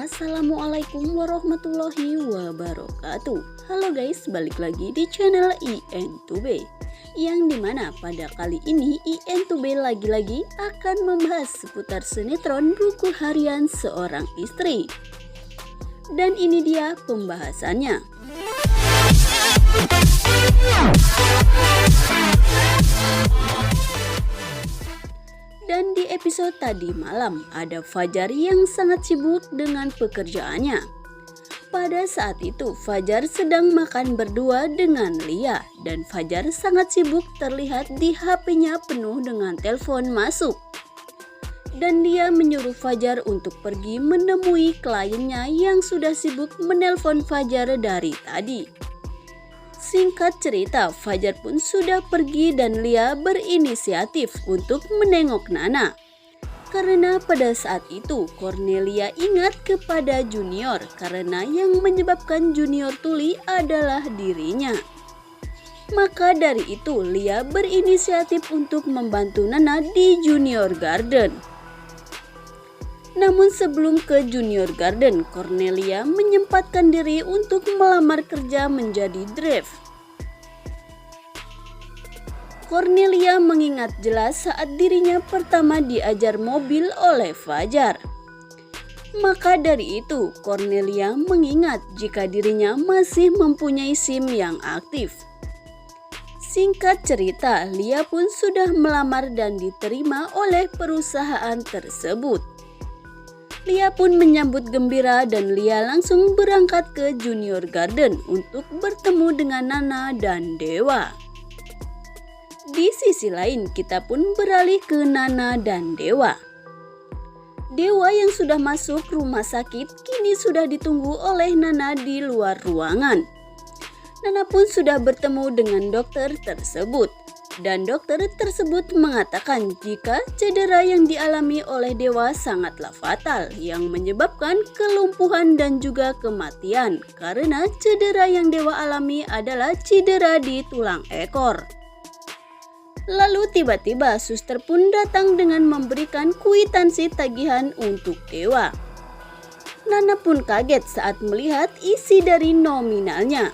Assalamualaikum warahmatullahi wabarakatuh. Halo guys, balik lagi di channel IN2B, yang dimana pada kali ini IN2B lagi-lagi akan membahas seputar sinetron Buku Harian Seorang Istri. Dan ini dia pembahasannya. Dan di episode tadi malam ada Fajar yang sangat sibuk dengan pekerjaannya. Pada saat itu Fajar sedang makan berdua dengan Lia dan Fajar sangat sibuk terlihat di HP-nya penuh dengan telepon masuk. Dan dia menyuruh Fajar untuk pergi menemui kliennya yang sudah sibuk menelpon Fajar dari tadi. Singkat cerita, Fajar pun sudah pergi dan Lia berinisiatif untuk menengok Nana. Karena pada saat itu Cornelia ingat kepada Junior karena yang menyebabkan Junior tuli adalah dirinya. Maka dari itu Lia berinisiatif untuk membantu Nana di Junior Garden. Namun sebelum ke Junior Garden, Cornelia menyempatkan diri untuk melamar kerja menjadi driver. Cornelia mengingat jelas saat dirinya pertama diajar mobil oleh Fajar. Maka dari itu, Cornelia mengingat jika dirinya masih mempunyai SIM yang aktif. Singkat cerita, Lia pun sudah melamar dan diterima oleh perusahaan tersebut. Lia pun menyambut gembira dan Lia langsung berangkat ke Junior Garden untuk bertemu dengan Nana dan Dewa. Di sisi lain kita pun beralih ke Nana dan Dewa. Dewa yang sudah masuk rumah sakit kini sudah ditunggu oleh Nana di luar ruangan. Nana pun sudah bertemu dengan dokter tersebut. Dan dokter tersebut mengatakan jika cedera yang dialami oleh Dewa sangatlah fatal yang menyebabkan kelumpuhan dan juga kematian karena cedera yang Dewa alami adalah cedera di tulang ekor. Lalu tiba-tiba suster pun datang dengan memberikan kwitansi tagihan untuk Dewa. Nana pun kaget saat melihat isi dari nominalnya.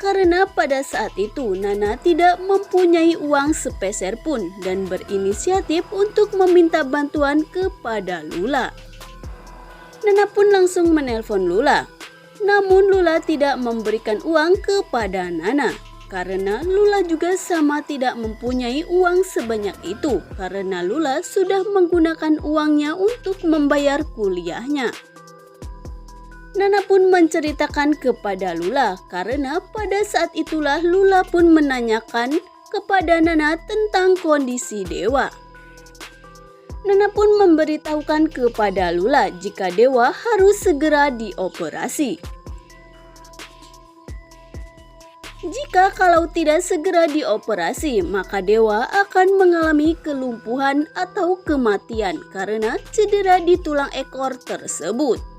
Karena pada saat itu Nana tidak mempunyai uang sepeser pun dan berinisiatif untuk meminta bantuan kepada Lula. Nana pun langsung menelpon Lula. Namun Lula tidak memberikan uang kepada Nana. Karena Lula juga sama tidak mempunyai uang sebanyak itu. Karena Lula sudah menggunakan uangnya untuk membayar kuliahnya. Nana pun menceritakan kepada Lula karena pada saat itulah Lula pun menanyakan kepada Nana tentang kondisi Dewa. Nana pun memberitahukan kepada Lula jika Dewa harus segera dioperasi. Jika kalau tidak segera dioperasi, maka Dewa akan mengalami kelumpuhan atau kematian karena cedera di tulang ekor tersebut.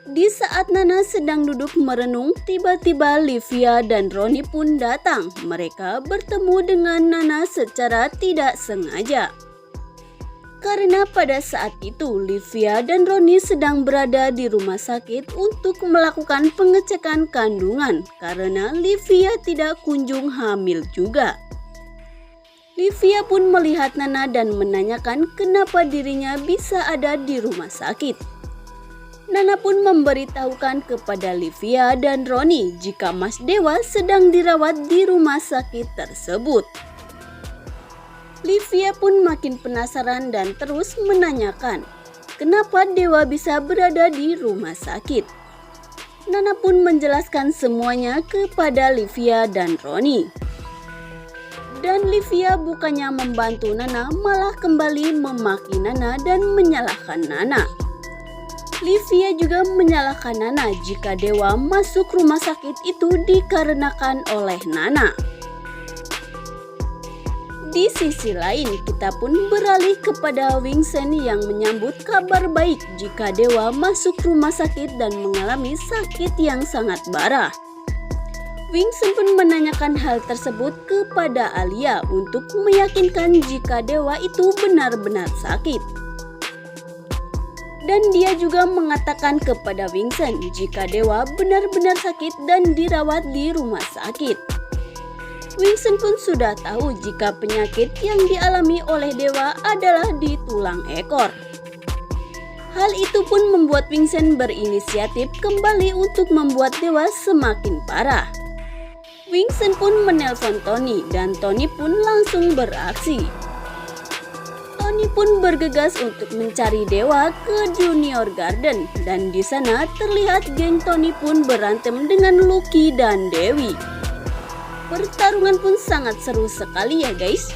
Di saat Nana sedang duduk merenung, tiba-tiba Livia dan Roni pun datang. Mereka bertemu dengan Nana secara tidak sengaja. Karena pada saat itu Livia dan Roni sedang berada di rumah sakit untuk melakukan pengecekan kandungan karena Livia tidak kunjung hamil juga. Livia pun melihat Nana dan menanyakan kenapa dirinya bisa ada di rumah sakit. Nana pun memberitahukan kepada Livia dan Roni jika Mas Dewa sedang dirawat di rumah sakit tersebut. Livia pun makin penasaran dan terus menanyakan kenapa Dewa bisa berada di rumah sakit. Nana pun menjelaskan semuanya kepada Livia dan Roni. Dan Livia bukannya membantu Nana malah kembali memaki Nana dan menyalahkan Nana. Livia juga menyalahkan Nana jika Dewa masuk rumah sakit itu dikarenakan oleh Nana. Di sisi lain, kita pun beralih kepada Wingsen yang menyambut kabar baik jika Dewa masuk rumah sakit dan mengalami sakit yang sangat parah. Wingsen pun menanyakan hal tersebut kepada Alia untuk meyakinkan jika Dewa itu benar-benar sakit. Dan dia juga mengatakan kepada Vincent jika Dewa benar-benar sakit dan dirawat di rumah sakit. Vincent pun sudah tahu jika penyakit yang dialami oleh Dewa adalah di tulang ekor. Hal itu pun membuat Vincent berinisiatif kembali untuk membuat Dewa semakin parah. Vincent pun menelpon Tony dan Tony pun langsung beraksi. Tony pun bergegas untuk mencari Dewa ke Junior Garden dan di sana terlihat geng Tony pun berantem dengan Lucky dan Dewi. Pertarungan pun sangat seru sekali ya guys.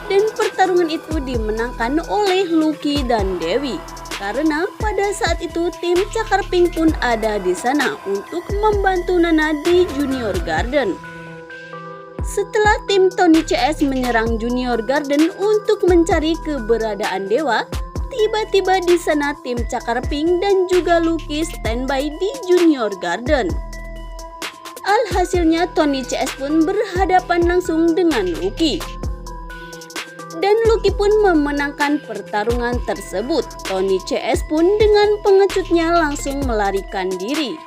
Dan pertarungan itu dimenangkan oleh Lucky dan Dewi karena pada saat itu tim Cakar Pink pun ada di sana untuk membantu Nana di Junior Garden. Setelah tim Tony CS menyerang Junior Garden untuk mencari keberadaan Dewa, tiba-tiba di sana tim Cakar Pink dan juga Lucky standby di Junior Garden. Alhasilnya Tony CS pun berhadapan langsung dengan Lucky. Dan Lucky pun memenangkan pertarungan tersebut. Tony CS pun dengan pengecutnya langsung melarikan diri.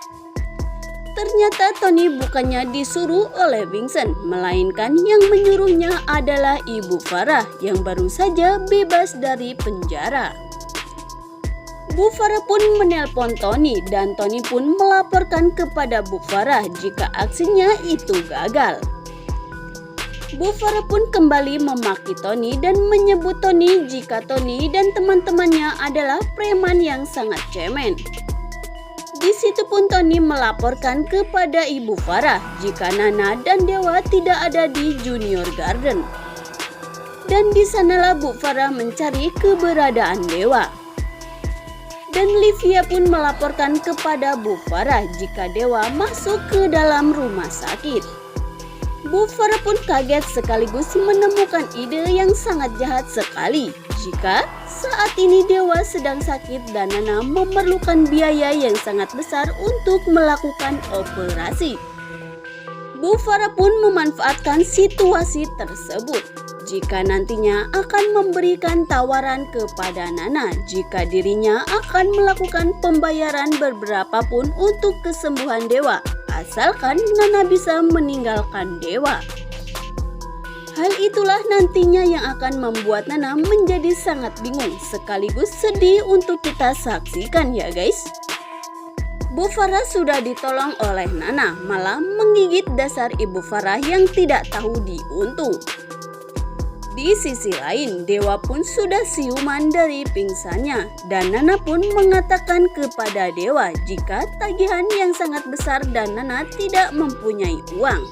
Ternyata Tony bukannya disuruh oleh Vincent, melainkan yang menyuruhnya adalah Ibu Farah yang baru saja bebas dari penjara. Bu Farah pun menelpon Tony dan Tony pun melaporkan kepada Bu Farah jika aksinya itu gagal. Bu Farah pun kembali memaki Tony dan menyebut Tony jika Tony dan teman-temannya adalah preman yang sangat cemen. Di situ pun Tony melaporkan kepada Ibu Farah jika Nana dan Dewa tidak ada di Junior Garden. Dan di sanalah Bu Farah mencari keberadaan Dewa. Dan Livia pun melaporkan kepada Bu Farah jika Dewa masuk ke dalam rumah sakit. Bu Farah pun kaget sekaligus menemukan ide yang sangat jahat sekali jika saat ini Dewa sedang sakit dan Nana memerlukan biaya yang sangat besar untuk melakukan operasi. Bu Farah pun memanfaatkan situasi tersebut jika nantinya akan memberikan tawaran kepada Nana jika dirinya akan melakukan pembayaran beberapa pun untuk kesembuhan Dewa, asalkan Nana bisa meninggalkan Dewa. Hal itulah nantinya yang akan membuat Nana menjadi sangat bingung sekaligus sedih untuk kita saksikan ya guys. Bu Farah sudah ditolong oleh Nana, malah menggigit dasar Ibu Farah yang tidak tahu diuntung. Di sisi lain, Dewa pun sudah siuman dari pingsannya dan Nana pun mengatakan kepada Dewa jika tagihan yang sangat besar dan Nana tidak mempunyai uang.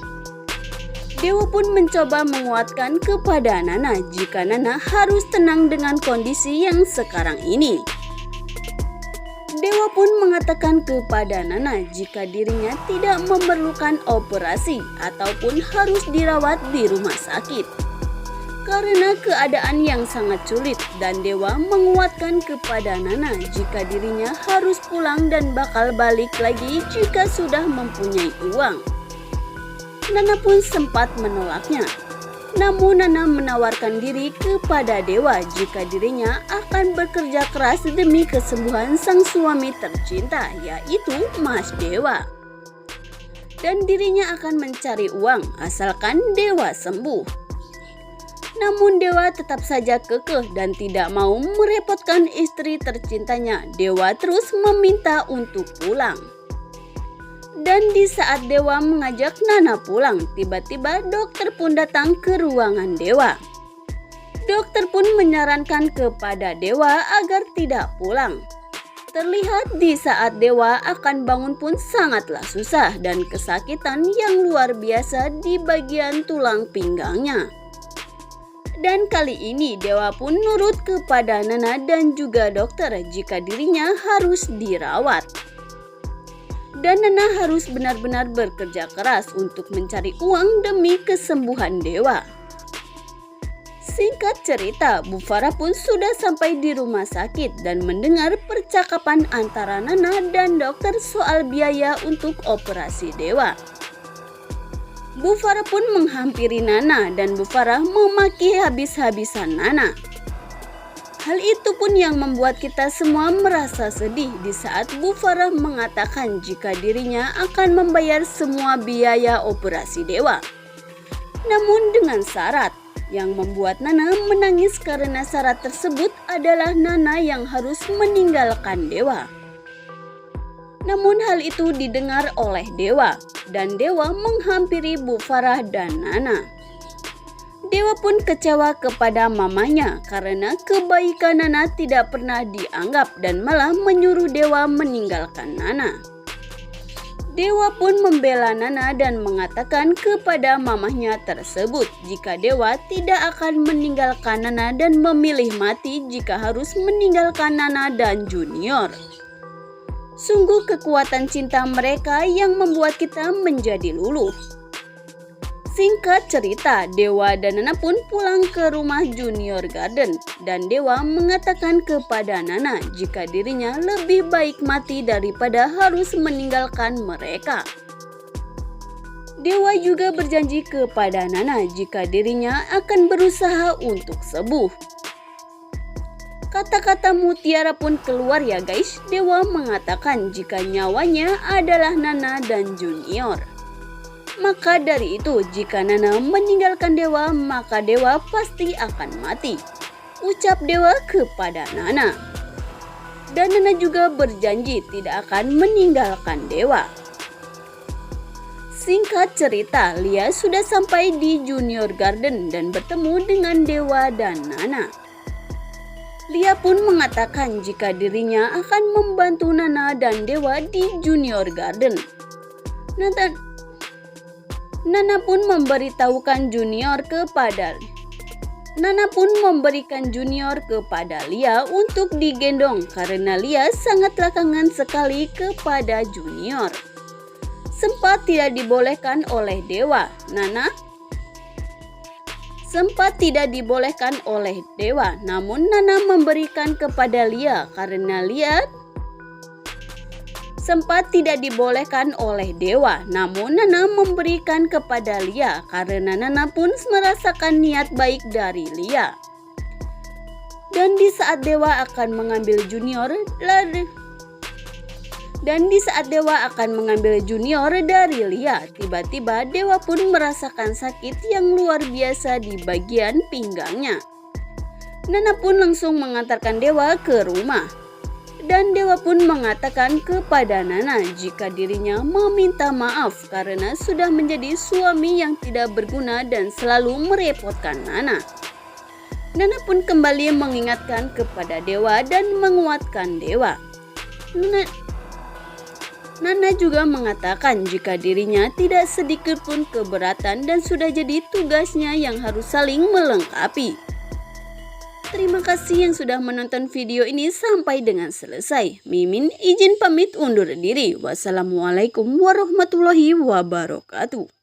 Dewa pun mencoba menguatkan kepada Nana jika Nana harus tenang dengan kondisi yang sekarang ini. Dewa pun mengatakan kepada Nana jika dirinya tidak memerlukan operasi ataupun harus dirawat di rumah sakit karena keadaan yang sangat sulit, dan Dewa menguatkan kepada Nana jika dirinya harus pulang dan bakal balik lagi jika sudah mempunyai uang. Nana pun sempat menolaknya. Namun Nana menawarkan diri kepada Dewa jika dirinya akan bekerja keras demi kesembuhan sang suami tercinta, yaitu Mas Dewa. Dan dirinya akan mencari uang asalkan Dewa sembuh. Namun Dewa tetap saja kekeh dan tidak mau merepotkan istri tercintanya. Dewa terus meminta untuk pulang. Dan di saat Dewa mengajak Nana pulang, tiba-tiba dokter pun datang ke ruangan Dewa. Dokter pun menyarankan kepada Dewa agar tidak pulang. Terlihat di saat Dewa akan bangun pun sangatlah susah dan kesakitan yang luar biasa di bagian tulang pinggangnya. Dan kali ini Dewa pun nurut kepada Nana dan juga dokter jika dirinya harus dirawat. Dan Nana harus benar-benar bekerja keras untuk mencari uang demi kesembuhan Dewa. Singkat cerita, Bu Farah pun sudah sampai di rumah sakit dan mendengar percakapan antara Nana dan dokter soal biaya untuk operasi Dewa. Bu Farah pun menghampiri Nana dan Bu Farah memaki habis-habisan Nana. Hal itu pun yang membuat kita semua merasa sedih di saat Bu Farah mengatakan jika dirinya akan membayar semua biaya operasi Dewa. Namun dengan syarat, yang membuat Nana menangis karena syarat tersebut adalah Nana yang harus meninggalkan Dewa. Namun hal itu didengar oleh Dewa dan Dewa menghampiri Bu Farah dan Nana. Dewa pun kecewa kepada mamanya karena kebaikan Nana tidak pernah dianggap dan malah menyuruh Dewa meninggalkan Nana. Dewa pun membela Nana dan mengatakan kepada mamahnya tersebut jika Dewa tidak akan meninggalkan Nana dan memilih mati jika harus meninggalkan Nana dan Junior. Sungguh kekuatan cinta mereka yang membuat kita menjadi luluh. Singkat cerita, Dewa dan Nana pun pulang ke rumah Junior Garden dan Dewa mengatakan kepada Nana jika dirinya lebih baik mati daripada harus meninggalkan mereka. Dewa juga berjanji kepada Nana jika dirinya akan berusaha untuk sembuh. Kata-kata mutiara pun keluar ya guys. Dewa mengatakan jika nyawanya adalah Nana dan Junior. Maka dari itu, jika Nana meninggalkan Dewa, maka Dewa pasti akan mati, ucap Dewa kepada Nana. Dan Nana juga berjanji tidak akan meninggalkan Dewa. Singkat cerita, Lia sudah sampai di Junior Garden dan bertemu dengan Dewa dan Nana. Lia pun mengatakan jika dirinya akan membantu Nana dan Dewa di Junior Garden. Nana pun memberikan Junior kepada Lia untuk digendong karena Lia sangatlah kangen sekali kepada Junior. Sempat tidak dibolehkan oleh Dewa, namun Nana memberikan kepada Lia karena Nana memberikan kepada Lia karena Nana pun merasakan niat baik dari Lia. Dan di saat Dewa akan mengambil Junior dari Lia, tiba-tiba Dewa pun merasakan sakit yang luar biasa di bagian pinggangnya. Nana pun langsung mengantarkan Dewa ke rumah. Dan Dewa pun mengatakan kepada Nana jika dirinya meminta maaf karena sudah menjadi suami yang tidak berguna dan selalu merepotkan Nana. Nana pun kembali mengingatkan kepada Dewa dan menguatkan Dewa. Nana juga mengatakan jika dirinya tidak sedikit pun keberatan dan sudah jadi tugasnya yang harus saling melengkapi. Terima kasih yang sudah menonton video ini sampai dengan selesai. Mimin izin pamit undur diri. Wassalamualaikum warahmatullahi wabarakatuh.